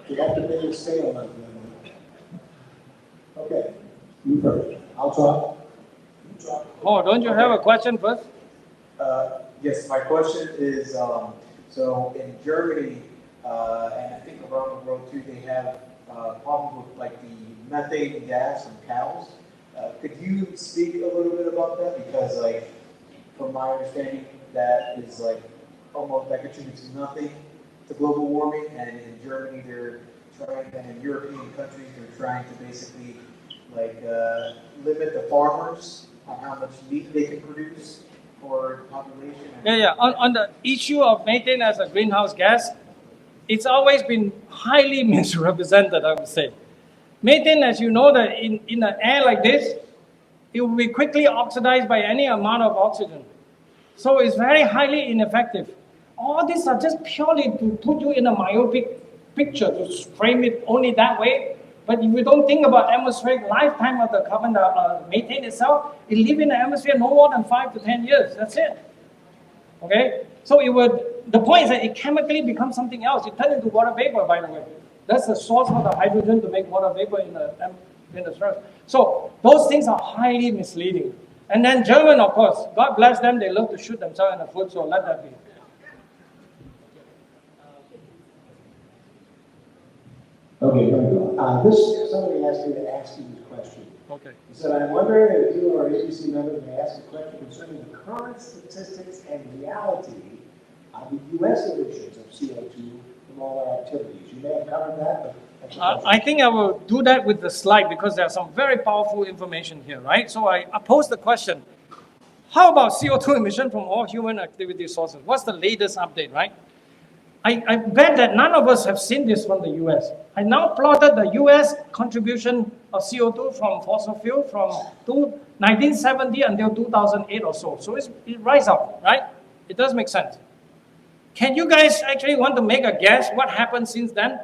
You have to make a sale on them. Okay, you first. I'll talk. Oh, don't you have a question first? Yes, my question is, so in Germany, and I think around the world too, they have problems with like the methane gas from cows. Could you speak a little bit about that? Because like, from my understanding, that is like almost, that contributes nothing to global warming, and in Germany they're trying, and in European countries they're trying to basically like limit the farmers on how much meat they can produce for population. Yeah. On the issue of methane as a greenhouse gas, it's always been highly misrepresented, I would say. Methane, as you know, that in an air like this, it will be quickly oxidized by any amount of oxygen. So it's very highly ineffective. All these are just purely to put you in a myopic picture, to frame it only that way. But if you don't think about atmospheric lifetime of the carbon methane itself, it lives in the atmosphere no more than 5 to 10 years. That's it. Okay? So the point is that it chemically becomes something else. It turns into water vapor, by the way. That's the source of the hydrogen to make water vapor in the surface. So those things are highly misleading. And then German, of course, God bless them, they love to shoot themselves in the foot, so let that be. Okay, very well. Somebody asked me to ask you this question. Okay. He said, I'm wondering if you or ABC members may ask a question concerning the current statistics and reality of the U.S. emissions of CO2 from all our activities. You may have covered that, but that's a question. I think I will do that with the slide because there's some very powerful information here, right? So I pose the question, how about CO2 emission from all human activity sources? What's the latest update, right? I bet that none of us have seen this from the US. I now plotted the US contribution of CO2 from fossil fuel from 1970 until 2008 or so. So it rises up, right? It does make sense. Can you guys actually want to make a guess what happened since then?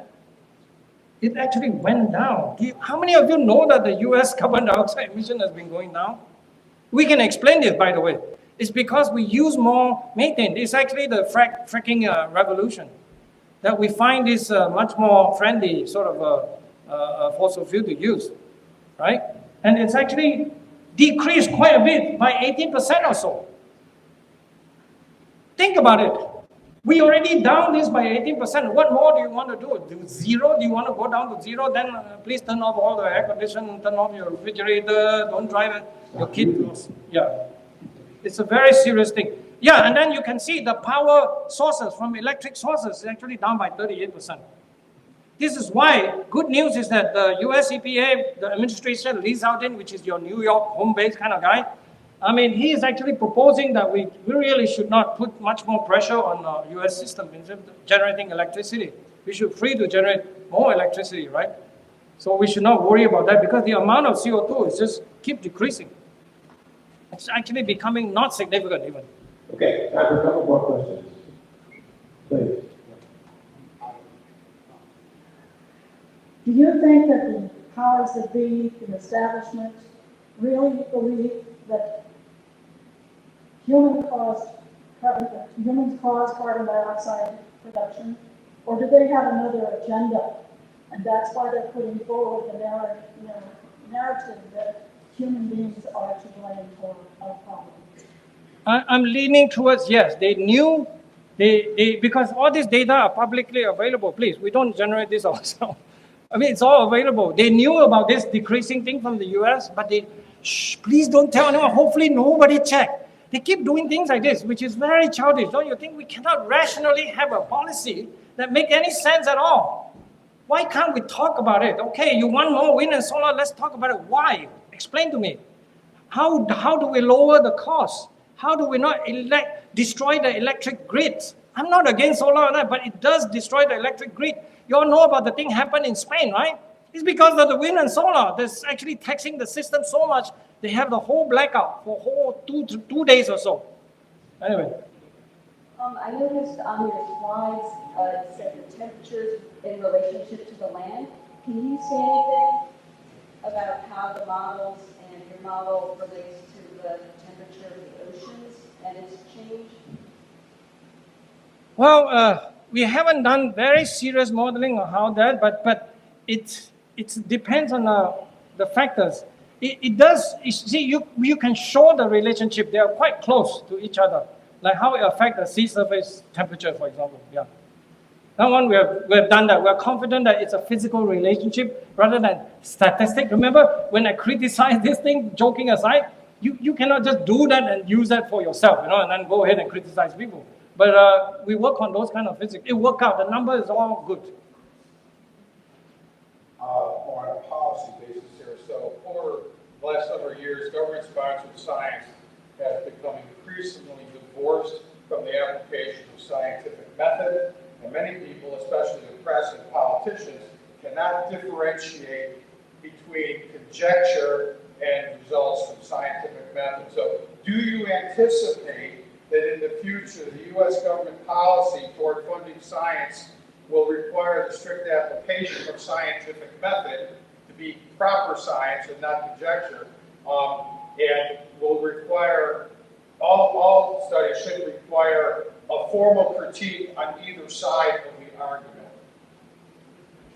It actually went down. How many of you know that the US carbon dioxide emission has been going down? We can explain this, by the way. It's because we use more methane. It's actually the fracking revolution that we find this much more friendly sort of fossil fuel to use, right? And it's actually decreased quite a bit by 18% or so. Think about it. We already down this by 18%. What more do you want to do? Do zero? Do you want to go down to zero? Then please turn off all the air conditioning, turn off your refrigerator, don't drive it. Your kids, yeah. It's a very serious thing. Yeah, and then you can see the power sources from electric sources is actually down by 38%. This is why, good news is that the US EPA, the administration, Lee Zeldin, which is your New York home-based kind of guy, I mean, he is actually proposing that we really should not put much more pressure on the US system in terms of generating electricity. We should free to generate more electricity, right? So we should not worry about that because the amount of CO2 is just keep decreasing. It's actually becoming not significant even. Okay, time for a couple more questions. Please. Do you think that the powers that be, the establishment, really believe that humans cause carbon dioxide production, or do they have another agenda? And that's why they're putting forward the narrative that human beings are to blame for our problems. I'm leaning towards yes. They knew, because all this data are publicly available. Please, we don't generate this ourselves. I mean, it's all available. They knew about this decreasing thing from the US, but please don't tell anyone. Hopefully nobody checked. They keep doing things like this, which is very childish. Don't you think we cannot rationally have a policy that make any sense at all? Why can't we talk about it? Okay, you want more wind and solar, let's talk about it. Why? Explain to me. How do we lower the cost? How do we not destroy the electric grid? I'm not against solar, but it does destroy the electric grid. You all know about the thing happened in Spain, right? It's because of the wind and solar that's actually taxing the system so much, they have the whole blackout for whole two days or so. Anyway. I noticed on your slides, it said the temperatures in relationship to the land. Can you say anything about how the models and your model relates to the temperature of the oceans and its change? Well, we haven't done very serious modeling on how that, but it depends on the factors. It does, you see, you can show the relationship. They are quite close to each other, like how it affects the sea surface temperature, for example. Yeah. That one, we have done that. We're confident that it's a physical relationship rather than statistic. Remember, when I criticize this thing, joking aside, you cannot just do that and use that for yourself, and then go ahead and criticize people. But we work on those kind of physics. It worked out. The number is all good. On a policy basis here. So over the last several years, government-sponsored science has become increasingly divorced from the application of scientific method, and many people, especially the press and politicians, cannot differentiate between conjecture and results from scientific method. So do you anticipate that in the future, the U.S. government policy toward funding science will require the strict application of scientific method to be proper science and not conjecture, and will require, all studies should require a formal critique on either side of the argument?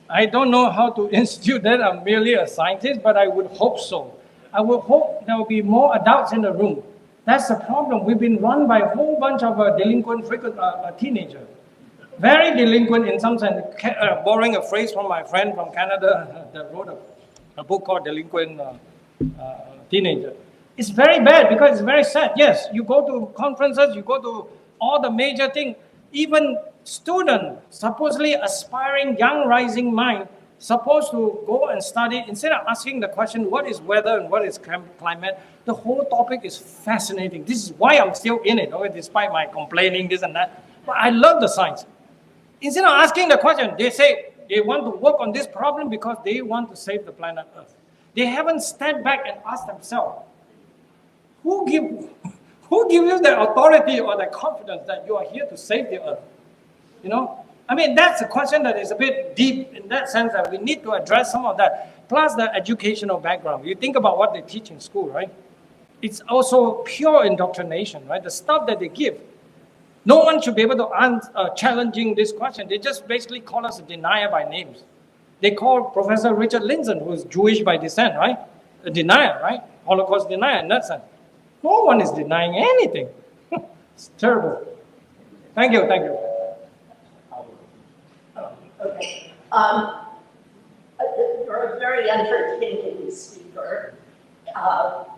I don't know how to institute that. I'm merely a scientist, but I would hope so. I will hope there will be more adults in the room. That's the problem. We've been run by a whole bunch of delinquent teenagers. Very delinquent in some sense. Borrowing a phrase from my friend from Canada that wrote a book called Delinquent Teenager. It's very bad because it's very sad. Yes, you go to conferences, you go to all the major things. Even students, supposedly aspiring young rising mind, supposed to go and study, instead of asking the question, what is weather and what is climate, the whole topic is fascinating. This is why I'm still in it, despite my complaining, this and that. But I love the science. Instead of asking the question, they say they want to work on this problem because they want to save the planet Earth. They haven't stepped back and asked themselves, who give you the authority or the confidence that you are here to save the Earth? I mean, that's a question that is a bit deep in that sense that we need to address some of that. Plus the educational background. You think about what they teach in school, right? It's also pure indoctrination, right? The stuff that they give. No one should be able to answer challenging this question. They just basically call us a denier by names. They call Professor Richard Lindzen, who is Jewish by descent, right? A denier, right? Holocaust denier in that sense. No one is denying anything. It's terrible. Thank you. Okay. You're a very entertaining speaker. I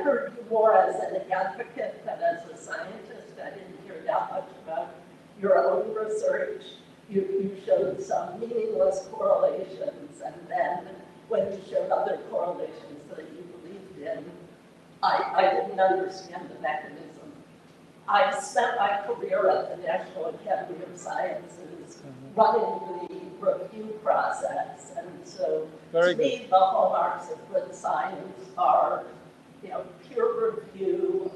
heard you more as an advocate than as a scientist. I didn't hear that much about your own research. You showed some meaningless correlations, and then when you showed other correlations that you believed in, I didn't understand the mechanism. I spent my career at the National Academy of Sciences running the review process, and so to me the hallmarks of good science are, peer review,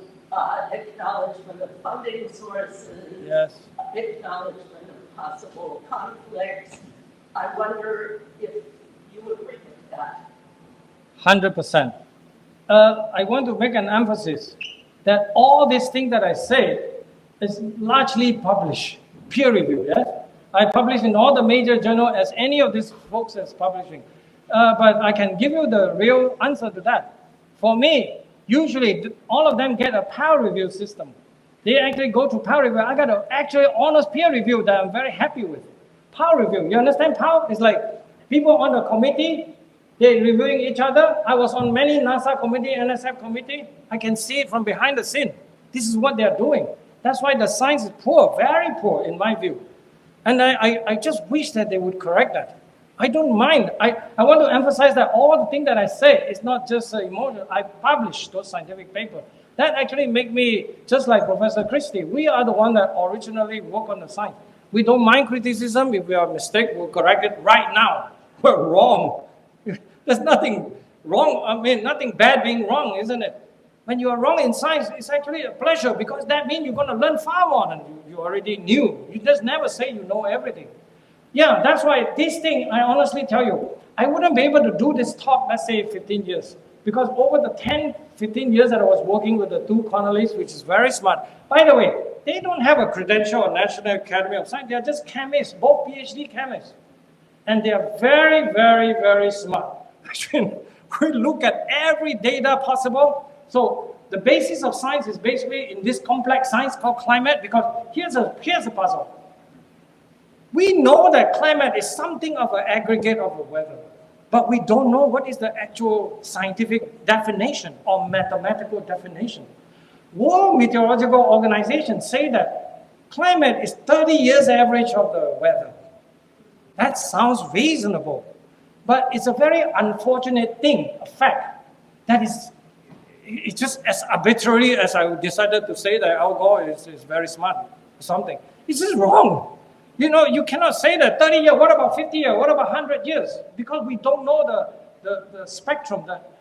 acknowledgement of funding sources, Yes. acknowledgement of possible conflicts. I wonder if you agree with that. 100%. I want to make an emphasis that all these things that I say is largely published, peer reviewed. Yes? I publish in all the major journals as any of these folks is publishing. But I can give you the real answer to that. For me, usually all of them get a peer review system. They actually go to peer review. I got an actually honest peer review that I'm very happy with. Peer review, you understand? Peer is like people on the committee, they're reviewing each other. I was on many NASA committee, NSF committee. I can see it from behind the scene. This is what they're doing. That's why the science is poor, very poor in my view. And I just wish that they would correct that. I don't mind. I want to emphasize that all the things that I say is not just emotional. I publish those scientific papers. That actually make me, just like Professor Christie, we are the one that originally work on the science. We don't mind criticism. If we are mistaken, we'll correct it right now. We're wrong. There's nothing wrong, nothing bad being wrong, isn't it? When you are wrong in science, it's actually a pleasure because that means you're going to learn far more than you already knew. You just never say you know everything. Yeah, that's why this thing, I honestly tell you, I wouldn't be able to do this talk, let's say 15 years. Because over the 10, 15 years that I was working with the two Connellys, which is very smart. By the way, they don't have a credential at National Academy of Science. They are just chemists, both PhD chemists. And they are very, very, very smart. We look at every data possible. So the basis of science is basically in this complex science called climate, because here's a puzzle. We know that climate is something of an aggregate of the weather, but we don't know what is the actual scientific definition or mathematical definition. World Meteorological Organization say that climate is 30 years average of the weather. That sounds reasonable, but it's a very unfortunate thing, a fact, that is, it's just as arbitrary as I decided to say that Al Gore is very smart or something. It's just wrong. You cannot say that 30 years, what about 50 years, what about 100 years? Because we don't know the spectrum that,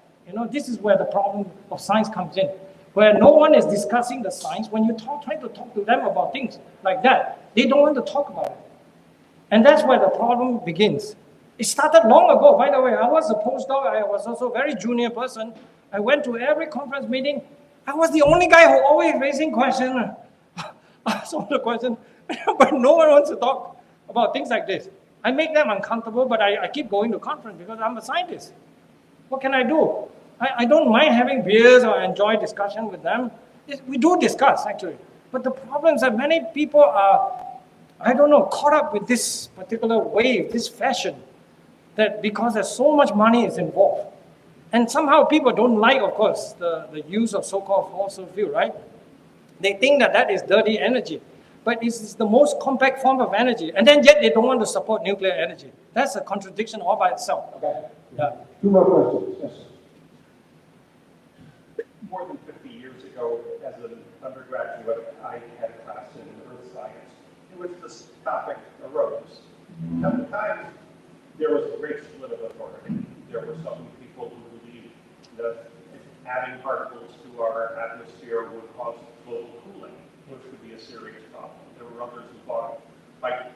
this is where the problem of science comes in. Where no one is discussing the science, when you try to talk to them about things like that, they don't want to talk about it. And that's where the problem begins. It started long ago. By the way, I was a postdoc. I was also a very junior person. I went to every conference meeting. I was the only guy who always raising questions. Asked all the questions, but no one wants to talk about things like this. I make them uncomfortable, but I keep going to conference because I'm a scientist. What can I do? I don't mind having beers or enjoy discussion with them. We do discuss, actually. But the problem is that many people are, I don't know, caught up with this particular wave, this fashion, that because there's so much money is involved. And somehow people don't like, of course, the use of so-called fossil fuel, right? They think that that is dirty energy. But it's the most compact form of energy. And then yet they don't want to support nuclear energy. That's a contradiction all by itself. Okay. Yeah. 2 more questions. Yes, sir. More than 50 years ago, as an undergraduate, I had a class in earth science in which this topic arose. At the time, there was a great split of authority. There were some people who believed that adding particles to our atmosphere would cause global cooling, which would be a serious problem. There were others who thought it might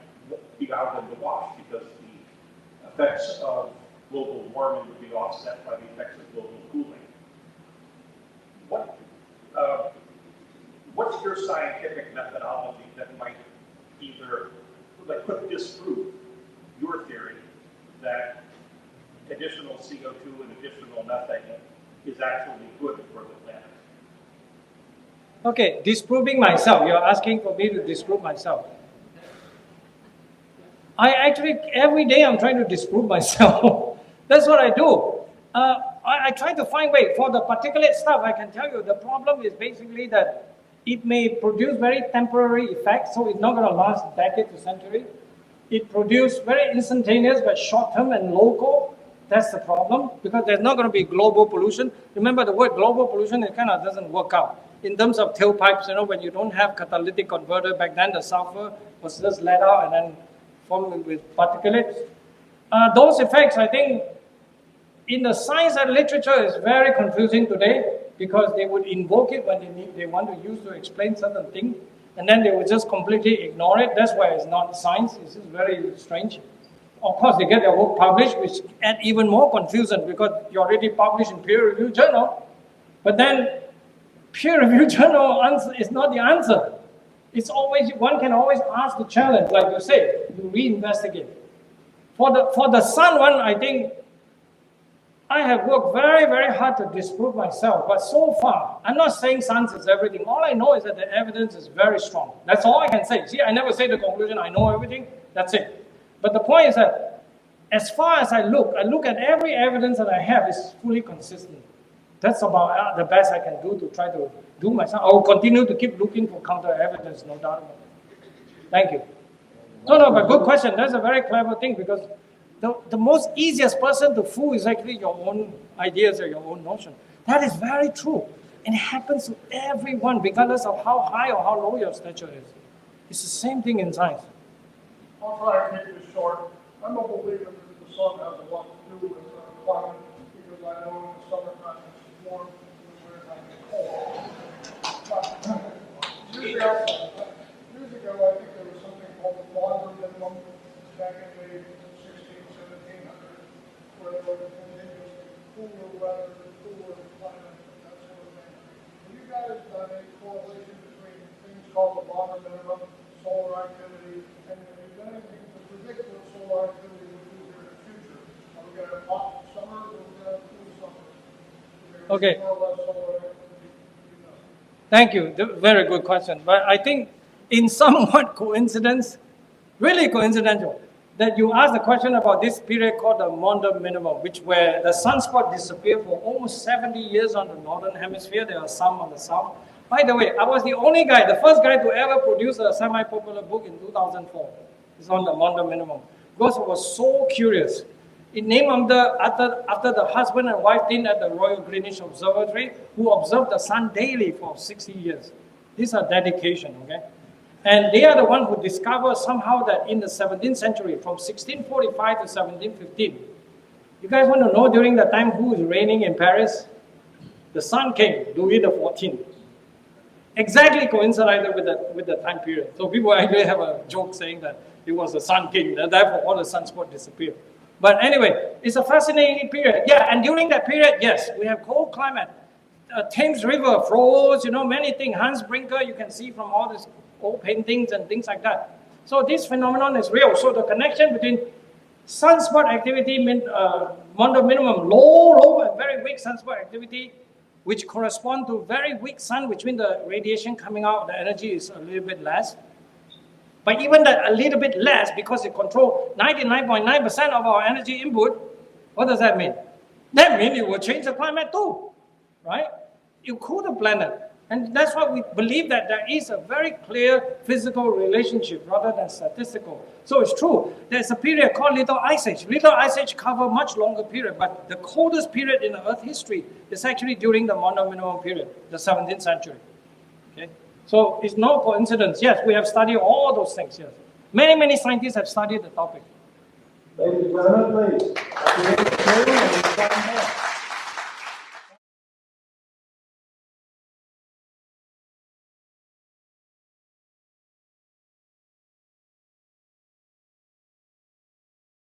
be out in the wash because the effects of global warming would be offset by the effects of global cooling. What's your scientific methodology that might either, like, could disprove your theory that additional CO2 and additional methane is actually good for the planet? Okay, disproving myself. You're asking for me to disprove myself. I actually, every day I'm trying to disprove myself. That's what I do. I try to find way. For the particulate stuff, I can tell you the problem is basically that it may produce very temporary effects, so it's not going to last decade to century. It produces very instantaneous but short-term and local. That's the problem, because there's not going to be global pollution. Remember, the word global pollution, it kind of doesn't work out. In terms of tailpipes, when you don't have catalytic converter, back then the sulfur was just let out and then formed with particulates. Those effects, I think, in the science and literature is very confusing today, because they would invoke it when they want to use to explain certain things, and then they would just completely ignore it. That's why it's not science. It's just very strange. Of course, they get their work published, which add even more confusion, because you already published in peer-reviewed journal. But then peer-reviewed journal is not the answer. It's always, one can always ask the challenge, like you say, you reinvestigate. For the sun one, I think I have worked very, very hard to disprove myself, but so far, I'm not saying science is everything. All I know is that the evidence is very strong. That's all I can say. See, I never say the conclusion, I know everything, that's it. But the point is that as far as I look at every evidence that I have is fully consistent. That's about the best I can do to try to do myself. I will continue to keep looking for counter evidence, no doubt about it. Thank you. No, but good question. That's a very clever thing, because the most easiest person to fool is actually your own ideas or your own notion. That is very true. And it happens to everyone, regardless of how high or how low your stature is. It's the same thing in science. I'll try to keep this short. I'm a believer that the sun has a lot to do with climate, because I know in the summertime it's warm, in the wintertime it's cold. Years ago, I think there was something called the water minimum back in the 1700, where there was continuously cooler weather, cooler climate, and that sort of thing. Have you guys done any correlation between things called the water minimum, solar activity, and have you done anything to predict what solar activity would do here in the future? Are we going to have hot summers or are we going to have cool summers? Okay. More or less solar activity. Thank you. Very good question. But I think in somewhat coincidence, really coincidental, that you asked the question about this period called the Maunder minimum, where the sunspot disappeared for almost 70 years on the northern hemisphere. There are some on the south. By the way, I was the only guy, the first guy to ever produce a semi-popular book in 2004. It's on the Maunder minimum, because I was so curious. It named after the husband and wife team at the Royal Greenwich Observatory, who observed the sun daily for 60 years. These are dedication, okay? And they are the one who discovered somehow that in the 17th century, from 1645 to 1715, you guys want to know during the time who is reigning in Paris? The Sun King, Louis XIV. Exactly coincided with the time period. So people actually have a joke saying that it was the Sun King, and therefore all the sunspots disappeared. But anyway, it's a fascinating period. Yeah, and during that period, yes, we have cold climate. Thames River flows, many things. Hans Brinker, you can see from all these old paintings and things like that. So this phenomenon is real. So the connection between Sunspot activity means minimum low and very weak sunspot activity, which correspond to very weak sun, which means the radiation coming out, the energy is a little bit less. But even that a little bit less, because it controls 99.9% of our energy input, what does that mean? That means it will change the climate too, right? You cool the planet. And that's why we believe that there is a very clear physical relationship rather than statistical. So it's true. There's a period called Little Ice Age. Little Ice Age covers much longer period, but the coldest period in the Earth history is actually during the mono-minimum period, the 17th century. Okay? So it's no coincidence. Yes, we have studied all those things. Yes, many scientists have studied the topic. Ladies and gentlemen, please.